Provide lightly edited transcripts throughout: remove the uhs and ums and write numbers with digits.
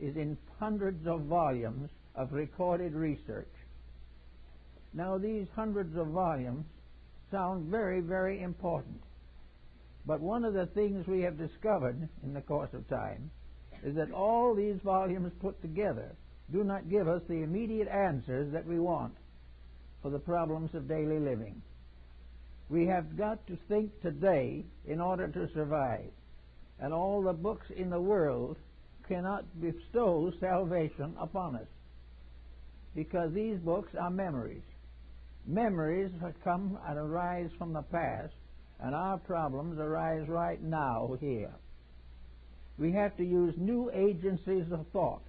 is in hundreds of volumes of recorded research. Now, these hundreds of volumes sound very, very important. But one of the things we have discovered in the course of time is that all these volumes put together do not give us the immediate answers that we want for the problems of daily living. We have got to think today in order to survive. And all the books in the world cannot bestow salvation upon us, because these books are memories. Memories come and arise from the past, and our problems arise right now here. We have to use new agencies of thought.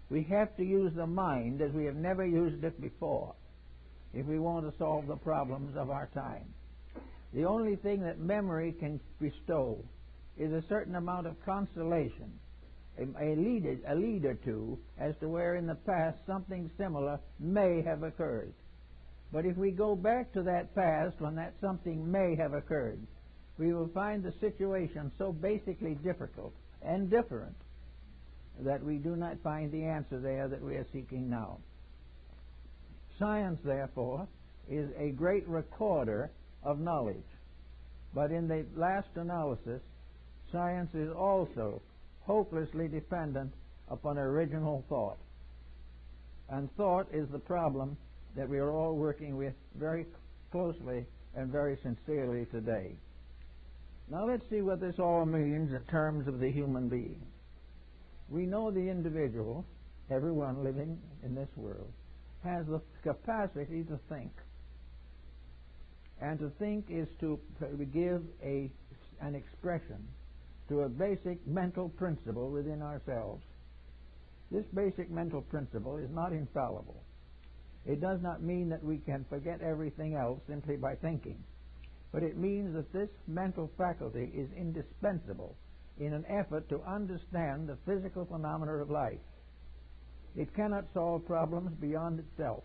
We have to use the mind as we have never used it before if we want to solve the problems of our time. The only thing that memory can bestow is a certain amount of consolation, a lead or two as to where in the past something similar may have occurred. But if we go back to that past when that something may have occurred, we will find the situation so basically difficult and different that we do not find the answer there that we are seeking now. Science, therefore, is a great recorder of knowledge. But in the last analysis, science is also hopelessly dependent upon original thought. And thought is the problem that we are all working with very closely and very sincerely today. Now let's see what this all means in terms of the human being. We know the individual, everyone living in this world, has the capacity to think. And to think is to give an expression to a basic mental principle within ourselves. This basic mental principle is not infallible. It does not mean that we can forget everything else simply by thinking, but it means that this mental faculty is indispensable in an effort to understand the physical phenomena of life. It cannot solve problems beyond itself,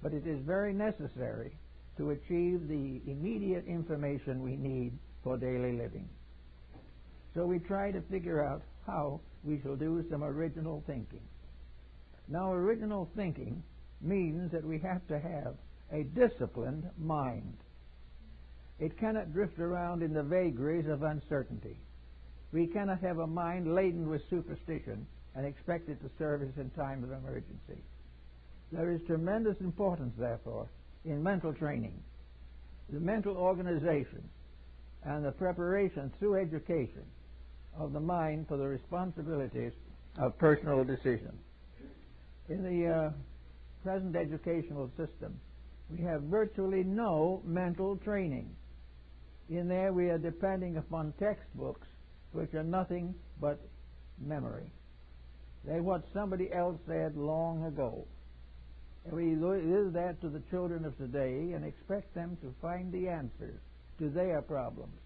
but it is very necessary to achieve the immediate information we need for daily living. So we try to figure out how we shall do some original thinking. Now, original thinking means that we have to have a disciplined mind. It cannot drift around in the vagaries of uncertainty. We cannot have a mind laden with superstition and expect it to serve us in time of emergency. There is tremendous importance, therefore, in mental training, the mental organization, and the preparation through education of the mind for the responsibilities of personal decision. In the present educational system, we have virtually no mental training. In there we are depending upon textbooks which are nothing but memory. They're what somebody else said long ago. And we do that to the children of today and expect them to find the answers to their problems.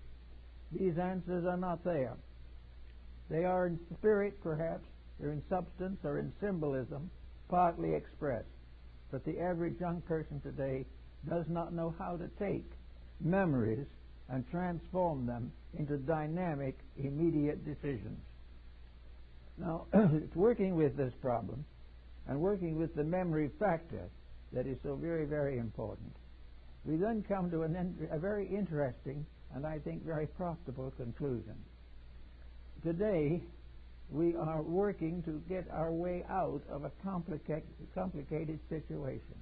These answers are not there. They are in spirit, perhaps, they're in substance or in symbolism, partly expressed. But the average young person today does not know how to take memories and transform them into dynamic, immediate decisions. Now, it's working with this problem and working with the memory factor that is so very, very important. We then come to a very interesting and I think very profitable conclusion. Today, we are working to get our way out of a complicated situation.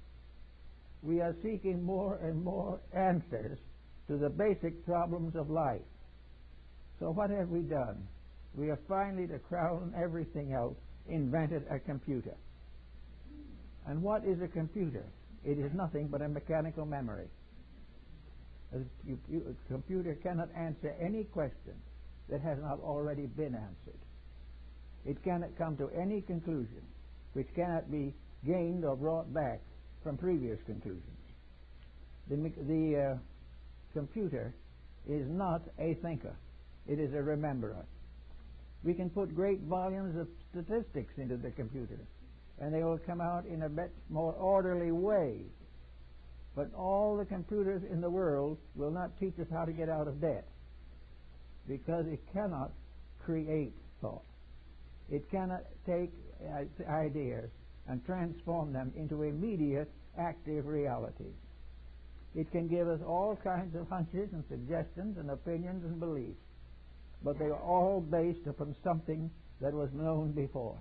We are seeking more and more answers to the basic problems of life. So what have we done? We have finally, to crown everything else, invented a computer. And what is a computer? It is nothing but a mechanical memory. A computer cannot answer any question that has not already been answered. It cannot come to any conclusion which cannot be gained or brought back from previous conclusions. The computer is not a thinker. It is a rememberer. We can put great volumes of statistics into the computer, and they will come out in a much more orderly way. But all the computers in the world will not teach us how to get out of debt, because it cannot create thought. It cannot take ideas and transform them into immediate active realities. It can give us all kinds of hunches and suggestions and opinions and beliefs, but they are all based upon something that was known before,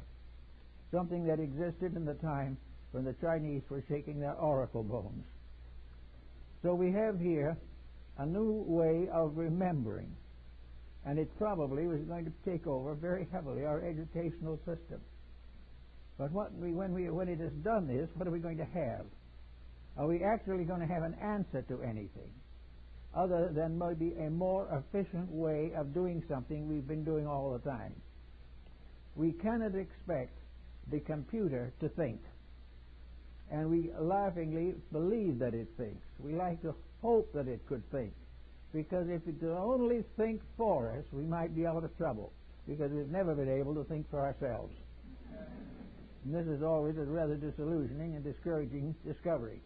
something that existed in the time when the Chinese were shaking their oracle bones. So we have here a new way of remembering, and it probably was going to take over very heavily our educational system. But when it has done this, what are we going to have? Are we actually going to have an answer to anything other than maybe a more efficient way of doing something we've been doing all the time? We cannot expect the computer to think, and we laughingly believe that it thinks. We like to hope that it could think, because if it could only think for us, we might be out of trouble, because we've never been able to think for ourselves. And this is always a rather disillusioning and discouraging discovery.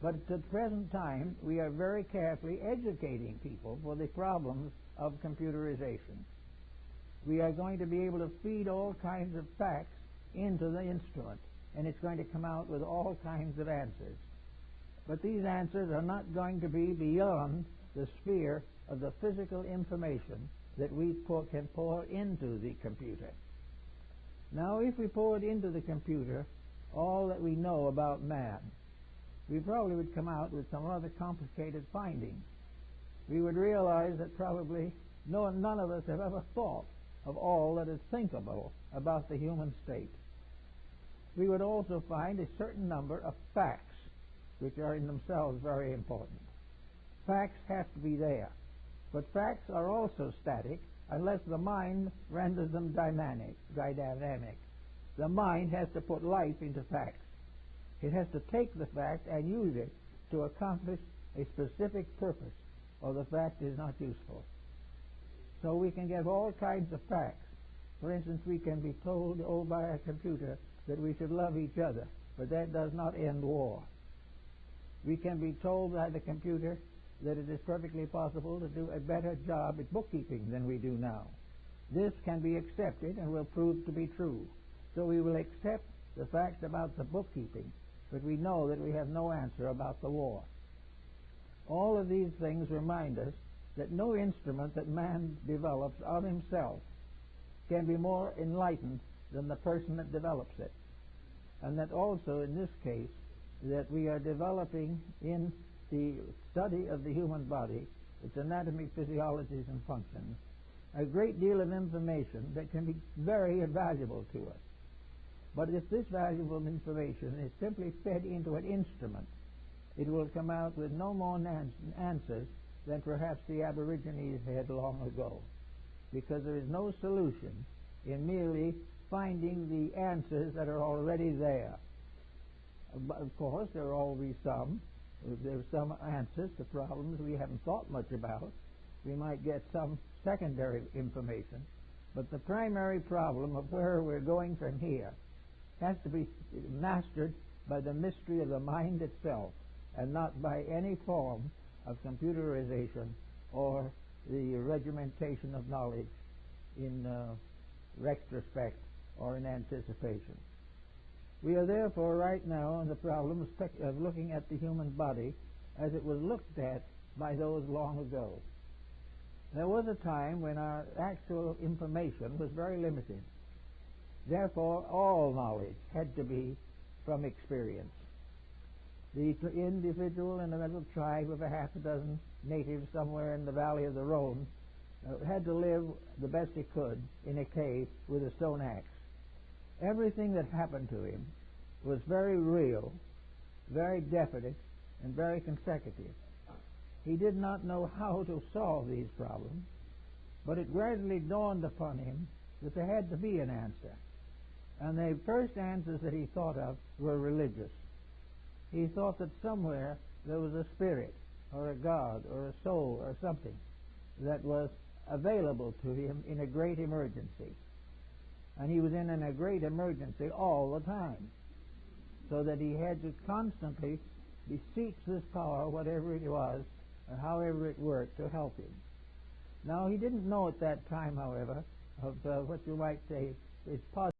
But at the present time, we are very carefully educating people for the problems of computerization. We are going to be able to feed all kinds of facts into the instrument, and it's going to come out with all kinds of answers. But these answers are not going to be beyond the sphere of the physical information that we can pour into the computer. Now, if we poured into the computer all that we know about man, we probably would come out with some rather complicated findings. We would realize that probably none of us have ever thought of all that is thinkable about the human state. We would also find a certain number of facts, which are in themselves very important. Facts have to be there, but facts are also static unless the mind renders them dynamic. The mind has to put life into facts. It has to take the fact and use it to accomplish a specific purpose, or the fact is not useful. So we can get all kinds of facts. For instance, we can be told by a computer that we should love each other, but that does not end war. We can be told by the computer that it is perfectly possible to do a better job at bookkeeping than we do now. This can be accepted and will prove to be true. So we will accept the facts about the bookkeeping, but we know that we have no answer about the war. All of these things remind us that no instrument that man develops of himself can be more enlightened than the person that develops it. And that also in this case, that we are developing in the study of the human body, its anatomy, physiologies, and functions, a great deal of information that can be very valuable to us. But if this valuable information is simply fed into an instrument, it will come out with no more answers than perhaps the Aborigines had long ago, because there is no solution in merely finding the answers that are already there. Of course, there are always some answers to problems we haven't thought much about. We might get some secondary information, but the primary problem of where we're going from here has to be mastered by the mystery of the mind itself, and not by any form of computerization or the regimentation of knowledge in retrospect or in anticipation. We are therefore right now on the problem of looking at the human body as it was looked at by those long ago. There was a time when our actual information was very limited. Therefore, all knowledge had to be from experience. The individual in a little tribe of a half a dozen natives somewhere in the valley of the Rhone had to live the best he could in a cave with a stone axe. Everything that happened to him was very real, very definite, and very consecutive. He did not know how to solve these problems, but it gradually dawned upon him that there had to be an answer. And the first answers that he thought of were religious. He thought that somewhere there was a spirit, or a god, or a soul, or something that was available to him in a great emergency. And he was in a great emergency all the time, so that he had to constantly beseech this power, whatever it was, or however it worked, to help him. Now, he didn't know at that time, however, of what you might say is positive.